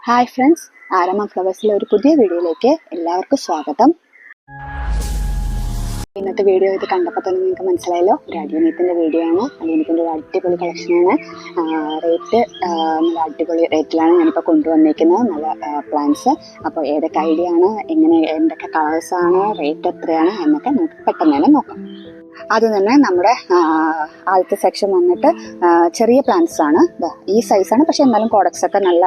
Hi friends, ആരമ ഫ്ലവേഴ്സിലെ ഒരു പുതിയ വീഡിയോയിലേക്ക് എല്ലാവർക്കും സ്വാഗതം. ഇന്നത്തെ വീഡിയോ ഇത് കണ്ടപ്പോൾ തന്നെ നിങ്ങൾക്ക് മനസ്സിലായല്ലോ, ഒരു അടിയനീത്തിൻ്റെ വീഡിയോ ആണ്. അടിയനീത്തിൻ്റെ ഒരു അടിപൊളി കളക്ഷനാണ്. റേറ്റ് നല്ല അടിപൊളി റേറ്റിലാണ് ഞാനിപ്പോൾ കൊണ്ടുവന്നിരിക്കുന്നത്. നല്ല പ്ലാൻസ്. അപ്പോൾ ഏതൊക്കെ ഐഡിയ ആണ്, എങ്ങനെ എന്തൊക്കെ കളേഴ്സാണ്, റേറ്റ് എത്രയാണ് എന്നൊക്കെ നമുക്ക് പെട്ടെന്ന് തന്നെ നോക്കാം. അത് തന്നെ നമ്മുടെ ആദ്യത്തെ സെക്ഷൻ വന്നിട്ട് ചെറിയ പ്ലാന്റ്സ് ആണ്. ഈ സൈസാണ്, പക്ഷെ എന്നാലും കോഡക്സ് ഒക്കെ നല്ല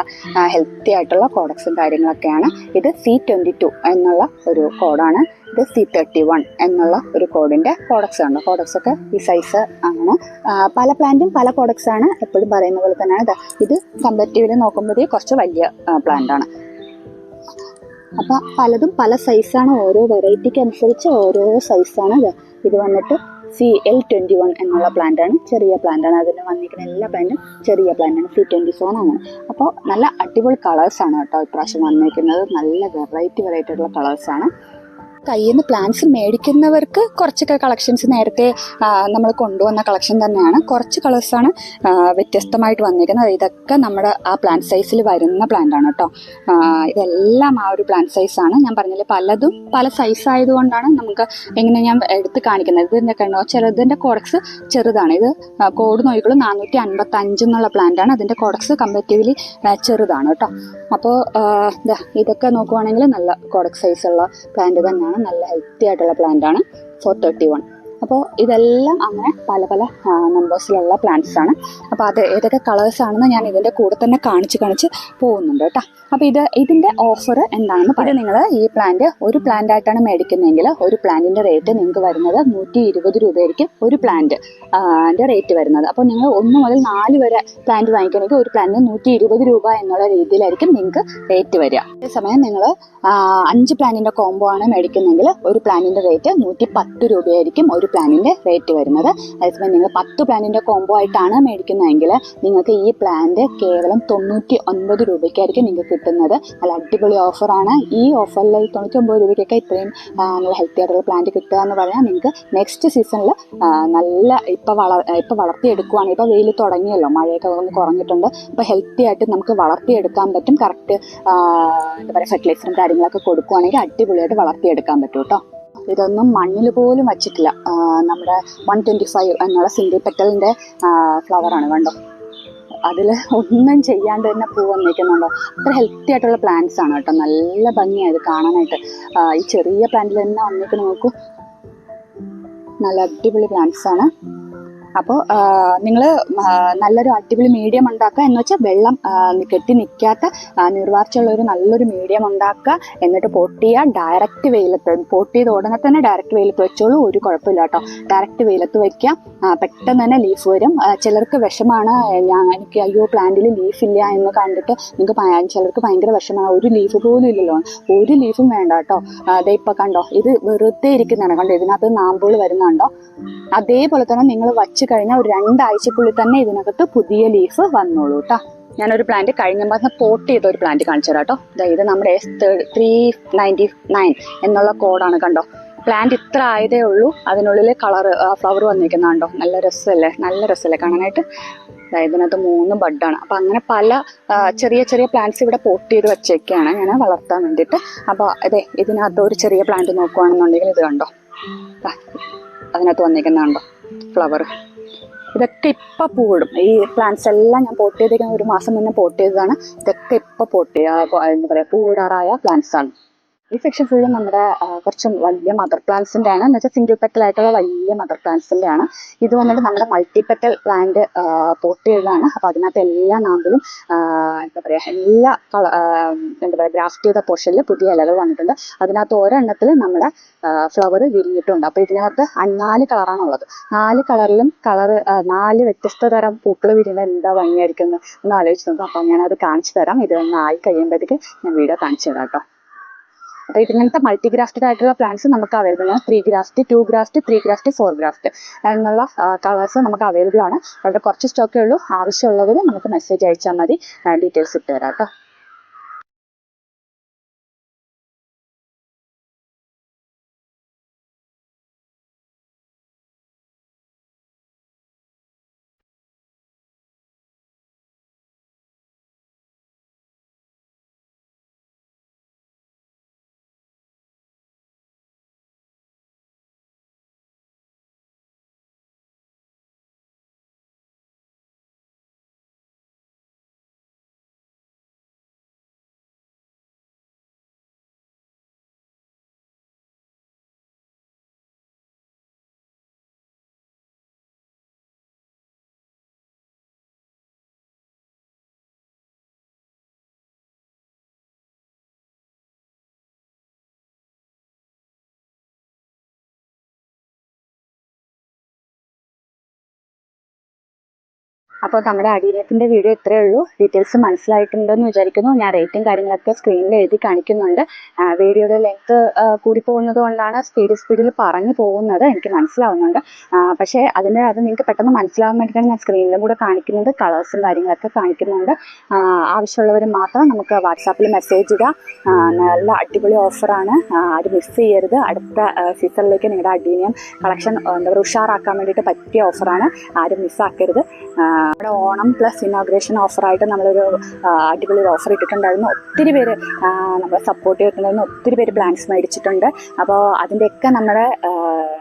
ഹെൽത്തി ആയിട്ടുള്ള കോഡക്സും കാര്യങ്ങളൊക്കെയാണ്. ഇത് C22 എന്നുള്ള ഒരു കോഡാണ്. ഇത് C31 എന്നുള്ള ഒരു കോഡിൻ്റെ കോഡക്സ് ആണ്. കോഡക്സ് ഒക്കെ ഈ സൈസ് ആണ്. പല പ്ലാന്റും പല കോഡക്സ് ആണ്, എപ്പോഴും പറയുന്ന പോലെ തന്നെയാണ്. ഇത് കമ്പാരിറ്റീവ്ലി നോക്കുമ്പോൾ കുറച്ച് വലിയ പ്ലാന്റ് ആണ്. അപ്പം പലതും പല സൈസാണ്. ഓരോ വെറൈറ്റിക്ക് അനുസരിച്ച് ഓരോ സൈസാണ്. ഇത് വന്നിട്ട് CL21 എന്നുള്ള പ്ലാന്റ് ആണ്. ചെറിയ പ്ലാന്റ് ആണ്. അതിന് വന്നിരിക്കുന്ന എല്ലാ പ്ലാന്റും ചെറിയ പ്ലാന്റ് ആണ്. C27 ആണ്. അപ്പോൾ നല്ല അടിപൊളി കളേഴ്സാണ് കേട്ടോ ഇപ്രാവശ്യം വന്നിരിക്കുന്നത്. നല്ല വെറൈറ്റി ആയിട്ടുള്ള കളേഴ്സാണ്. കയ്യിൽ നിന്ന് പ്ലാന്റ്സ് മേടിക്കുന്നവർക്ക് കുറച്ചൊക്കെ കളക്ഷൻസ് നേരത്തെ നമ്മൾ കൊണ്ടുവന്ന കളക്ഷൻ തന്നെയാണ്. കുറച്ച് കളേഴ്സാണ് വ്യത്യസ്തമായിട്ട് വന്നിരിക്കുന്നത്. ഇതൊക്കെ നമ്മുടെ ആ പ്ലാന്റ് സൈസിൽ വരുന്ന പ്ലാന്റ് ആണ് കേട്ടോ. ഇതെല്ലാം ആ ഒരു പ്ലാന്റ് സൈസാണ്. ഞാൻ പറഞ്ഞില്ലേ, പലതും പല സൈസ് ആയതുകൊണ്ടാണ് നമുക്ക് എങ്ങനെ ഞാൻ എടുത്ത് കാണിക്കുന്നത്. ഇതിൻ്റെ കണ്ടോ, ചിലതിൻ്റെ കോഡക്സ് ചെറുതാണ്. ഇത് കോഡ് നോക്കിക്കോളൂ, 455 എന്നുള്ള പ്ലാന്റ് ആണ്. അതിൻ്റെ കോഡക്സ് കമ്പാരിറ്റീവ്ലി ചെറുതാണ് കേട്ടോ. അപ്പോൾ ഇതൊക്കെ നോക്കുവാണെങ്കിൽ നല്ല കോഡക്സ് സൈസുള്ള പ്ലാന്റ് തന്നെയാണ്. നല്ല ഹെൽത്തി ആയിട്ടുള്ള പ്ലാന്റ് ആണ്. 431. അപ്പോൾ ഇതെല്ലാം അങ്ങനെ പല പല നമ്പേഴ്സിലുള്ള പ്ലാന്റ്സ് ആണ്. അപ്പോൾ അത് ഏതൊക്കെ കളേഴ്സ് ആണെന്ന് ഞാൻ ഇതിൻ്റെ കൂടെ തന്നെ കാണിച്ച് പോകുന്നുണ്ട് കേട്ടോ. അപ്പോൾ ഇതിൻ്റെ ഓഫർ എന്താണെന്ന് പറയാം. നിങ്ങൾ ഈ പ്ലാന്റ് ഒരു പ്ലാന്റ് ആയിട്ടാണ് മേടിക്കുന്നതെങ്കിൽ ഒരു പ്ലാന്റിൻ്റെ റേറ്റ് നിങ്ങൾക്ക് വരുന്നത് 120 രൂപയായിരിക്കും ഒരു പ്ലാന്റ് റേറ്റ് വരുന്നത്. അപ്പോൾ നിങ്ങൾ 1 മുതൽ 4 വരെ പ്ലാന്റ് വാങ്ങിക്കണമെങ്കിൽ ഒരു പ്ലാന്റിന് 120 രൂപ എന്നുള്ള രീതിയിലായിരിക്കും നിങ്ങൾക്ക് റേറ്റ് വരിക. അതേസമയം നിങ്ങൾ 5 പ്ലാന്റിൻ്റെ കോംബോ ആണ് മേടിക്കുന്നതെങ്കിൽ ഒരു പ്ലാന്റിൻ്റെ റേറ്റ് 110 രൂപയായിരിക്കും ഒരു പ്ലാന്റിൻ്റെ റേറ്റ് വരുന്നത്. അതേസമയം നിങ്ങൾ 10 പ്ലാന്റിൻ്റെ കോംബോ ആയിട്ടാണ് മേടിക്കുന്നതെങ്കിൽ നിങ്ങൾക്ക് ഈ പ്ലാന്റ് കേവലം 99 രൂപയ്ക്കായിരിക്കും നിങ്ങൾക്ക് കിട്ടുന്നത്. നല്ല അടിപൊളി ഓഫറാണ്. ഈ ഓഫറിൽ 99 രൂപയ്ക്കൊക്കെ ഇത്രയും നല്ല ഹെൽത്തി ആയിട്ടുള്ള പ്ലാന്റ് കിട്ടുക എന്ന് പറഞ്ഞാൽ നിങ്ങൾക്ക് നെക്സ്റ്റ് സീസണിൽ നല്ല ഇപ്പോൾ വളർത്തിയെടുക്കുവാണ്. ഇപ്പോൾ വെയിൽ തുടങ്ങിയല്ലോ, മഴയൊക്കെ ഒന്ന് കുറഞ്ഞിട്ടുണ്ട്. അപ്പോൾ ഹെൽത്തി ആയിട്ട് നമുക്ക് വളർത്തിയെടുക്കാൻ പറ്റും. കറക്റ്റ് എന്താ പറയുക, ഫെർട്ടിലൈസറും കാര്യങ്ങളൊക്കെ കൊടുക്കുവാണെങ്കിൽ അടിപൊളിയായിട്ട് വളർത്തിയെടുക്കാൻ പറ്റും കേട്ടോ. ഇതൊന്നും മണ്ണിൽ പോലും വച്ചിട്ടില്ല. നമ്മുടെ 125 എന്നുള്ള സിംഗിൾ പെറ്റലിൻ്റെ ഫ്ലവറാണ് കണ്ടോ. അതിൽ ഒന്നും ചെയ്യാണ്ട് തന്നെ പൂ വന്നിരിക്കുന്നുണ്ടോ. അത്ര ഹെൽത്തി ആയിട്ടുള്ള പ്ലാന്റ്സ് ആണ് കേട്ടോ. നല്ല ഭംഗിയായത് കാണാനായിട്ട്. ഈ ചെറിയ പ്ലാന്റിൽ തന്നെ വന്നിരിക്കുന്ന നോക്കൂ, നല്ല അടിപൊളി പ്ലാന്റ്സ് ആണ്. അപ്പോൾ നിങ്ങൾ നല്ലൊരു അടിപൊളി മീഡിയം ഉണ്ടാക്കുക എന്ന് വെച്ചാൽ വെള്ളം കെട്ടി നിൽക്കാത്ത നീർവാർച്ചയുള്ള ഒരു നല്ലൊരു മീഡിയം ഉണ്ടാക്കുക. എന്നിട്ട് പോട്ട് ചെയ്യുക. ഡയറക്റ്റ് വെയിലത്ത് പോട്ട് ചെയ്ത് ഉടനെ തന്നെ ഡയറക്റ്റ് വെയിലത്ത് വെച്ചോളൂ, ഒരു കുഴപ്പമില്ല കേട്ടോ. ഡയറക്റ്റ് വെയിലത്ത് വയ്ക്കാം, പെട്ടെന്ന് തന്നെ ലീഫ് വരും. ചിലർക്ക് വിഷമാണ്, എനിക്ക് അയ്യോ പ്ലാന്റിൽ ലീഫില്ല എന്ന് കണ്ടിട്ട് നിങ്ങൾക്ക് ചിലർക്ക് ഭയങ്കര വിഷമാണ്. ഒരു ലീഫ് പോലും ഇല്ലല്ലോ. ഒരു ലീഫും വേണ്ട കേട്ടോ. അതേ ഇപ്പോൾ കണ്ടോ, ഇത് വെറുതെ ഇരിക്കുന്നതാണ് കണ്ടോ. ഇതിനകത്ത് നാമ്പുകൾ വരുന്നുണ്ടോ. അതേപോലെ തന്നെ നിങ്ങൾ വച്ച് കഴിഞ്ഞാൽ ഒരു 2 ആഴ്ചക്കുള്ളിൽ തന്നെ ഇതിനകത്ത് പുതിയ ലീഫ് വന്നോളൂ കേട്ടോ. ഞാനൊരു പ്ലാന്റ് കഴിഞ്ഞ മാസം പോട്ട് ചെയ്ത ഒരു പ്ലാന്റ് കാണിച്ചു തരാം കേട്ടോ. ഇത് നമ്മുടെ S399 എന്നുള്ള കോഡാണ് കണ്ടോ. പ്ലാന്റ് ഇത്ര ആയതേ ഉള്ളൂ, അതിനുള്ളിൽ ഫ്ലവർ വന്നിരിക്കുന്നുണ്ടോ. നല്ല രസമല്ലേ കാണാനായിട്ട്. ഇതിനകത്ത് 3 ബഡാണ്. അപ്പം അങ്ങനെ പല ചെറിയ പ്ലാന്റ്സ് ഇവിടെ പോട്ട് ചെയ്ത് വെച്ചേക്കാണ് ഞാൻ വളർത്താൻ വേണ്ടിയിട്ട്. അപ്പോൾ അതെ, ഇതിനകത്ത് ഒരു ചെറിയ പ്ലാന്റ് നോക്കുകയാണെന്നുണ്ടെങ്കിൽ ഇത് കണ്ടോ, അതിനകത്ത് വന്നിരിക്കുന്നുണ്ടോ ഫ്ലവർ. ഇതൊക്കെ ഇപ്പം പൂവിടും. ഈ പ്ലാന്റ്സ് എല്ലാം ഞാൻ പോട്ട് ചെയ്തേക്കുന്ന 1 മാസം മുന്നേ പോട്ട് ചെയ്തതാണ്. ഇതൊക്കെ ഇപ്പം എന്താ പറയുക, പൂവിടാറായ പ്ലാന്റ്സ് ആണ്. ഈ സെക്ഷൻ ഫുള്ളും നമ്മുടെ കുറച്ച് വലിയ മദർ പ്ലാന്റ്സിൻ്റെ ആണ്. എന്ന് വെച്ചാൽ സിംഗിൾ പെറ്റൽ ആയിട്ടുള്ള വലിയ മദർ പ്ലാന്റ്സിൻ്റെ ആണ്. ഇത് വന്നിട്ട് നമ്മുടെ മൾട്ടിപ്പെറ്റൽ പ്ലാന്റ് പോട്ട് ചെയ്തതാണ്. അപ്പോൾ അതിനകത്ത് എല്ലാ നാമ്പിലും എന്താ പറയുക, എന്താ പറയുക, ഗ്രാഫ്റ്റ് ചെയ്ത പോർഷനിൽ പുതിയ ഇലകൾ വന്നിട്ടുണ്ട്. അതിനകത്ത് ഒരെണ്ണത്തിൽ നമ്മുടെ ഫ്ലവർ വിരിഞ്ഞിട്ടുണ്ട്. അപ്പോൾ ഇതിനകത്ത് 4 കളറാണുള്ളത്. 4 കളറിലും 4 വ്യത്യസ്ത തരം പൂക്കൾ വിരിയുന്നത് എന്താ ഭംഗിയായിരിക്കുന്നത് എന്ന് ആലോചിച്ച് നോക്കാം. അപ്പം ഞാനത് കാണിച്ചു തരാം. ഇതൊന്ന് ആയി കഴിയുമ്പോഴത്തേക്ക് ഞാൻ വീഡിയോ കാണിച്ചു തരാം കേട്ടോ. അപ്പോൾ ഇങ്ങനത്തെ മൾട്ടി ഗ്രാഫ്റ്റഡ് ആയിട്ടുള്ള പ്ലാന്റ്സ് നമുക്ക് അവൈലബിൾ ആണ്. 3 ഗ്രാഫ്റ്റ്, 2 ഗ്രാഫ്റ്റ്, 3 ഗ്രാഫ്റ്റ്, 4 ഗ്രാഫ്റ്റ് എന്നുള്ള കളേഴ്സ് നമുക്ക് അവൈലബിൾ ആണ്. വളരെ കുറച്ച് സ്റ്റോക്കേ ഉള്ളൂ. ആവശ്യമുള്ളവർ നമുക്ക് മെസ്സേജ് അയച്ചാൽ മതി, ഡീറ്റെയിൽസ് ഇട്ട് തരാം കേട്ടോ. അപ്പോൾ നമ്മുടെ അഡീനിയത്തിൻ്റെ വീഡിയോ ഇത്രയേ ഉള്ളൂ. ഡീറ്റെയിൽസ് മനസ്സിലായിട്ടുണ്ടെന്ന് വിചാരിക്കുന്നു. ഞാൻ റേറ്റും കാര്യങ്ങളൊക്കെ സ്ക്രീനിൽ എഴുതി കാണിക്കുന്നുണ്ട്. വീഡിയോയുടെ ലെങ്ത് കൂടി പോകുന്നത് കൊണ്ടാണ് സ്പീഡിൽ പറഞ്ഞു പോകുന്നത്, എനിക്ക് മനസ്സിലാവുന്നുണ്ട്. പക്ഷേ അത് നിങ്ങൾക്ക് പെട്ടെന്ന് മനസ്സിലാവാൻ വേണ്ടിയിട്ടാണ് ഞാൻ സ്ക്രീനിലും കൂടെ കാണിക്കുന്നത്. കളേഴ്സും കാര്യങ്ങളൊക്കെ കാണിക്കുന്നുണ്ട്. ആവശ്യമുള്ളവർ മാത്രം നമുക്ക് വാട്സാപ്പിൽ മെസ്സേജ് ഇടുക. നല്ല അടിപൊളി ഓഫറാണ്, ആരും മിസ് ചെയ്യരുത്. അടുത്ത സീസണിലേക്ക് നിങ്ങളുടെ അഡീനിയം കളക്ഷൻ എന്താ പറയുക ഉഷാറാക്കാൻ വേണ്ടിയിട്ട് പറ്റിയ ഓഫറാണ്, ആരും മിസ്സാക്കരുത്. നമ്മുടെ ഓണം പ്ലസ് ഇനോഗ്രേഷൻ ഓഫറായിട്ട് നമ്മളൊരു അടിപൊളി ഓഫർ ഇട്ടിട്ടുണ്ടായിരുന്നു. ഒത്തിരി പേര് നമ്മളെ സപ്പോർട്ട് ചെയ്തിട്ടുണ്ടായിരുന്നു, ഒത്തിരി പേര് പ്ലാൻസ് മേടിച്ചിട്ടുണ്ട്. അപ്പോൾ അതിൻ്റെയൊക്കെ നമ്മുടെ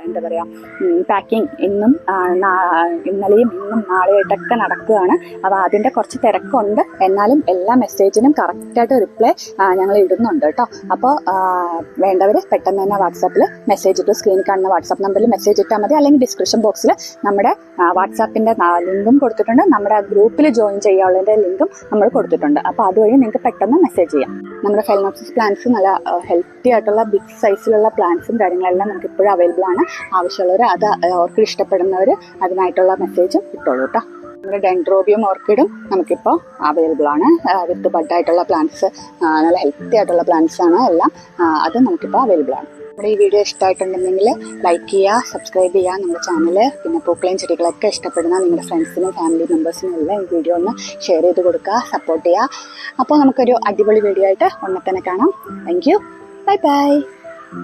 എന്താ പറയുക പാക്കിങ് ഇന്നലെയും ഇന്നും നാളെയായിട്ടൊക്കെ നടക്കുകയാണ്. അപ്പോൾ അതിൻ്റെ കുറച്ച് തിരക്കുണ്ട്. എന്നാലും എല്ലാ മെസ്സേജിനും കറക്റ്റായിട്ട് റിപ്ലൈ ഞങ്ങൾ ഇടുന്നുണ്ട് കേട്ടോ. അപ്പോൾ വേണ്ടവർ പെട്ടെന്ന് തന്നെ വാട്സാപ്പിൽ മെസ്സേജ് ഇട്ടു. സ്ക്രീനിൽ കാണുന്ന വാട്സാപ്പ് നമ്പറിൽ മെസ്സേജ് ഇട്ടാൽ മതി. അല്ലെങ്കിൽ ഡിസ്ക്രിപ്ഷൻ ബോക്സിൽ നമ്മുടെ വാട്സാപ്പിൻ്റെ ലിങ്കും കൊടുത്തിട്ടുണ്ട്. നമ്മുടെ ഗ്രൂപ്പിൽ ജോയിൻ ചെയ്യാനുള്ളതിൻ്റെ ലിങ്കും നമ്മൾ കൊടുത്തിട്ടുണ്ട്. അപ്പോൾ അതുവഴി നിങ്ങൾക്ക് പെട്ടെന്ന് മെസ്സേജ് ചെയ്യാം. നമ്മുടെ ഫെലനോപ്സിസ് പ്ലാന്റ്സ് നല്ല ഹെൽത്തി ആയിട്ടുള്ള ബിഗ് സൈസിലുള്ള പ്ലാന്റ്സും കാര്യങ്ങളെല്ലാം നമുക്ക് ഇപ്പോഴും അവൈലബിൾ ആണ്. ആവശ്യമുള്ളവർ അത് ഓർക്കിഡ് ഇഷ്ടപ്പെടുന്നവർ അതിനായിട്ടുള്ള മെസ്സേജും ഇട്ടോളൂ കേട്ടോ. നമ്മുടെ ഡെൻഡ്രോബിയം ഓർക്കിഡും നമുക്കിപ്പോൾ അവൈലബിൾ ആണ്. വിത്ത് ബഡായിട്ടുള്ള പ്ലാന്റ്സ്, നല്ല ഹെൽത്തി ആയിട്ടുള്ള പ്ലാന്റ്സ് ആണ് എല്ലാം. അത് നമുക്കിപ്പോൾ അവൈലബിൾ ആണ്. നമ്മുടെ ഈ വീഡിയോ ഇഷ്ടമായിട്ടുണ്ടെങ്കിൽ ലൈക്ക് ചെയ്യുക, സബ്സ്ക്രൈബ് ചെയ്യുക നമ്മുടെ ചാനൽ. പിന്നെ പൂക്കളയും ചെടികളൊക്കെ ഇഷ്ടപ്പെടുന്ന നിങ്ങളുടെ ഫ്രണ്ട്സിനും ഫാമിലി മെമ്പേഴ്സിനും എല്ലാം ഈ വീഡിയോ ഒന്ന് ഷെയർ ചെയ്ത് കൊടുക്കുക, സപ്പോർട്ട് ചെയ്യുക. അപ്പോൾ നമുക്കൊരു അടിപൊളി വീഡിയോ ആയിട്ട് ഉടനെ തന്നെ കാണാം. Thank you, bye bye.